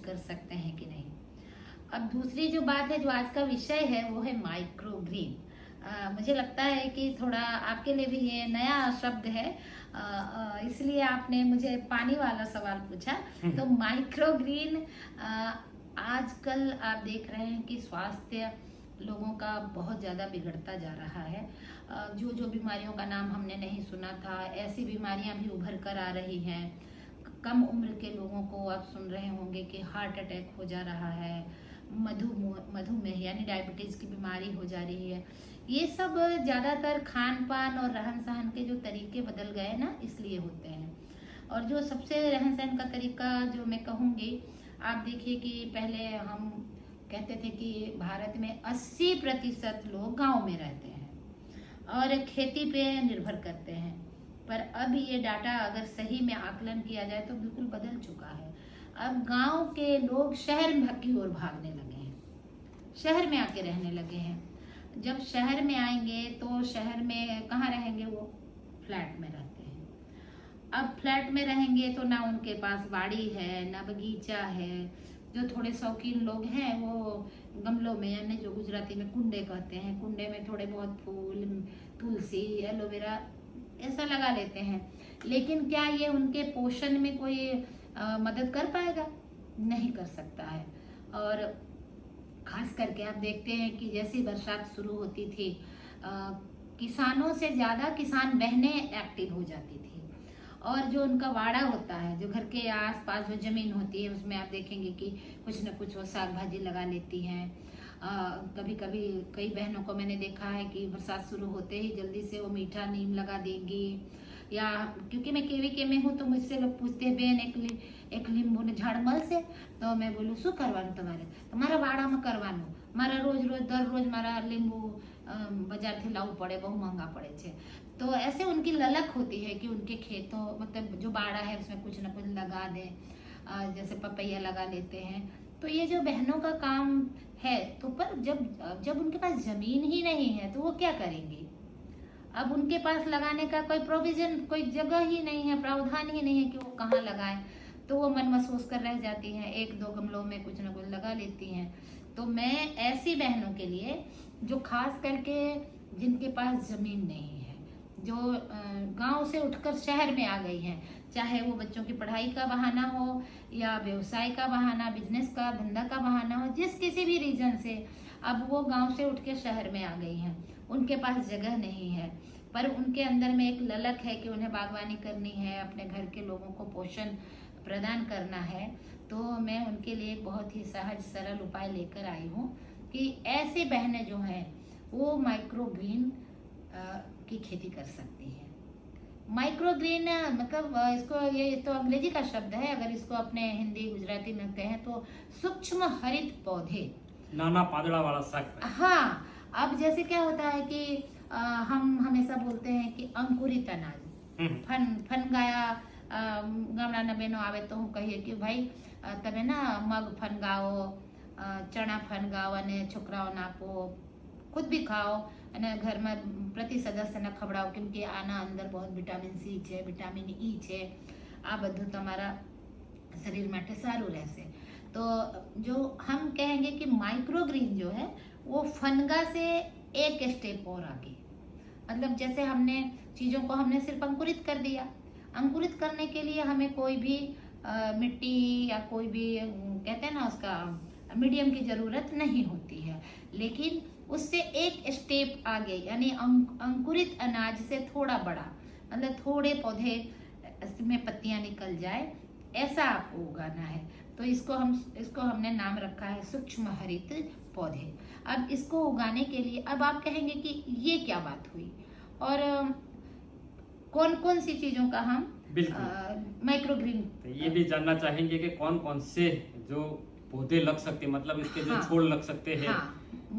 कर सकते हैं कि नहीं। अब दूसरी जो बात है, जो आज का विषय है, वो है माइक्रो ग्रीन। मुझे लगता है कि थोड़ा आपके लिए भी ये नया शब्द है, इसलिए आपने मुझे पानी वाला सवाल पूछा। तो माइक्रो ग्रीन, आजकल आप देख रहे हैं कि स्वास्थ्य लोगों का बहुत ज़्यादा बिगड़ता जा रहा है। जो जो बीमारियों का नाम हमने नहीं सुना था, ऐसी बीमारियां भी उभर कर आ रही हैं। कम उम्र के लोगों को आप सुन रहे होंगे कि हार्ट अटैक हो जा रहा है, मधुमेह यानी डायबिटीज़ की बीमारी हो जा रही है। ये सब ज़्यादातर खान पान और रहन सहन के जो तरीके बदल गए ना, इसलिए होते हैं। और जो सबसे रहन सहन का तरीका जो मैं कहूँगी, आप देखिए कि पहले हम कहते थे कि भारत में 80% लोग गांव में रहते हैं और खेती पे निर्भर करते हैं, पर अब ये डाटा अगर सही में आकलन किया जाए तो बिल्कुल बदल चुका है। अब गांव के लोग शहर की ओर भागने लगे हैं, शहर में आके रहने लगे हैं। जब शहर में आएंगे तो शहर में कहाँ रहेंगे, वो फ्लैट में रहते हैं। अब फ्लैट में रहेंगे तो ना उनके पास बाड़ी है, ना बगीचा है। जो थोड़े शौकीन लोग हैं वो गमलों में, यानी जो गुजराती में कुंडे कहते हैं, कुंडे में थोड़े बहुत फूल, तुलसी, एलोवेरा ऐसा लगा लेते हैं। लेकिन क्या ये उनके पोषण में कोई मदद कर पाएगा? नहीं कर सकता है। और खास करके आप देखते हैं कि जैसी बरसात शुरू होती थी, किसानों से ज़्यादा किसान बहनें एक्टिव हो जाती थी। और जो उनका वाड़ा होता है, जो घर के आसपास जो जमीन होती है, उसमें आप देखेंगे कि कुछ न कुछ वो साग भाजी लगा लेती हैं। कभी कभी कई बहनों को मैंने देखा है कि बरसात शुरू होते ही जल्दी से वो मीठा नीम लगा देंगी। या क्योंकि मैं केवीके में हूँ तो मुझसे लोग पूछते हैं, बेन एक लींबू ने झाड़मल से, तो मैं बोलूँ शू करवानू તમારા વાડામાં કરવાનું, મારા રોજ દરરોજ મારા લીંબू બજારથી લાવવું પડે, બહુ महंगा पड़े છે। तो ऐसे उनकी ललक होती है कि उनके खेतों, मतलब जो बाड़ा है उसमें कुछ ना कुछ लगा दें। जैसे पपैया लगा लेते हैं। तो ये जो बहनों का काम है, तो पर जब उनके पास जमीन ही नहीं है तो वो क्या करेंगी? अब उनके पास लगाने का कोई प्रोविजन, कोई जगह ही नहीं है, प्रावधान ही नहीं है कि वो कहाँ लगाएं। तो वो मन महसूस कर रह जाती हैं, एक दो गमलों में कुछ ना कुछ लगा लेती हैं। तो मैं ऐसी बहनों के लिए, जो खास करके जिनके पास जमीन नहीं है, जो गांव से उठकर शहर में आ गई हैं, चाहे वो बच्चों की पढ़ाई का बहाना हो या व्यवसाय का बहाना, बिजनेस का, धंधा का बहाना हो, जिस किसी भी रीजन से अब वो गांव से उठ के शहर में आ गई हैं। उनके पास जगह नहीं है, पर उनके अंदर में एक ललक है कि उन्हें बागवानी करनी है, अपने घर के लोगों को पोषण प्रदान करना है। तो मैं उनके लिए एक बहुत ही सहज सरल उपाय लेकर आई हूँ कि ऐसे बहनें जो हैं वो माइक्रो ग्रीन की खेती कर सकती है। माइक्रो ग्रीन मतलब इसको, ये तो अंग्रेजी का शब्द है, अगर इसको अपने हिंदी गुजराती में कहें तो सूक्ष्म हरित पौधे, नाना पादड़ा वाला साग। हाँ। अब जैसे क्या होता है कि हम हमेशा बोलते हैं कि अंकुरित अनाज, फनगाया ગામડાના બહેનો આવે તો હું કહીએ કે ભાઈ તમે ના મગ ફનગાવો, ચણા ફનગાવો અને છોકરાઓને આપો, ખુદ બી ખાઓ અને ઘરમાં પ્રતિ સદસ્યને ખવડાવો, કેમ કે આના અંદર बहुत વિટામિન સી છે, વિટામિન ઈ છે, આ બધું તમારા શરીર માટે સારું રહેશે। तो जो हम कहेंगे कि माइक्रो ग्रीन जो है वो फनगा से एक स्टेप और आगे, मतलब जैसे हमने चीज़ों को हमने सिर्फ अंकुरित कर दिया, अंकुरित करने के लिए हमें कोई भी मिट्टी या कोई भी कहते हैं ना उसका मीडियम की ज़रूरत नहीं होती है। लेकिन उससे एक स्टेप आगे, यानी अंकुरित अनाज से थोड़ा बड़ा, मतलब थोड़े पौधे में पत्तियां निकल जाए, ऐसा आपको उगाना है। तो इसको हमने नाम रखा है सूक्ष्म हरित पौधे। अब इसको उगाने के लिए, अब आप कहेंगे कि ये क्या बात हुई और कौन कौन सी चीजों का हम माइक्रो ग्रीन, तो ये भी जानना चाहेंगे कि कौन कौन से जो पौधे लग सकते, मतलब इसके जो छोड़ लग सकते हैं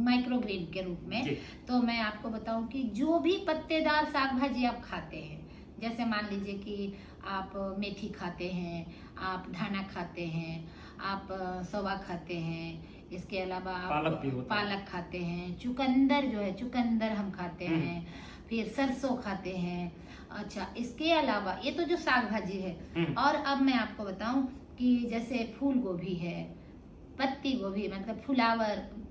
माइक्रो ग्रीन के रूप में। तो मैं आपको बताऊं कि जो भी पत्तेदार साग भाजी आप खाते हैं, जैसे मान लीजिए कि आप मेथी खाते हैं, आप धाना खाते हैं, आप सवा खाते हैं, इसके अलावा आप पालक खाते हैं, चुकंदर जो है, चुकंदर हम खाते हैं, फिर सरसों खाते हैं। अच्छा, इसके अलावा ये तो जो साग भाजी है। और अब मैं आपको बताऊं कि जैसे फूल गोभी है, पत्ती गोभी मतलब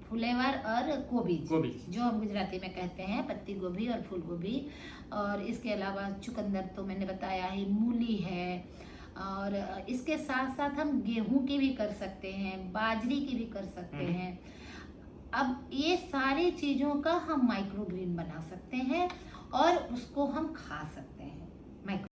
फुलेवर और कोबीज, जो हम गुजराती में कहते हैं, पत्ती गोभी और फूल गोभी। और इसके अलावा चुकंदर तो मैंने बताया ही, मूली है, और इसके साथ साथ हम गेहूं की भी कर सकते हैं, बाजरी की भी कर सकते हैं। अब ये सारी चीजों का हम माइक्रोग्रीन बना सकते हैं और उसको हम खा सकते हैं।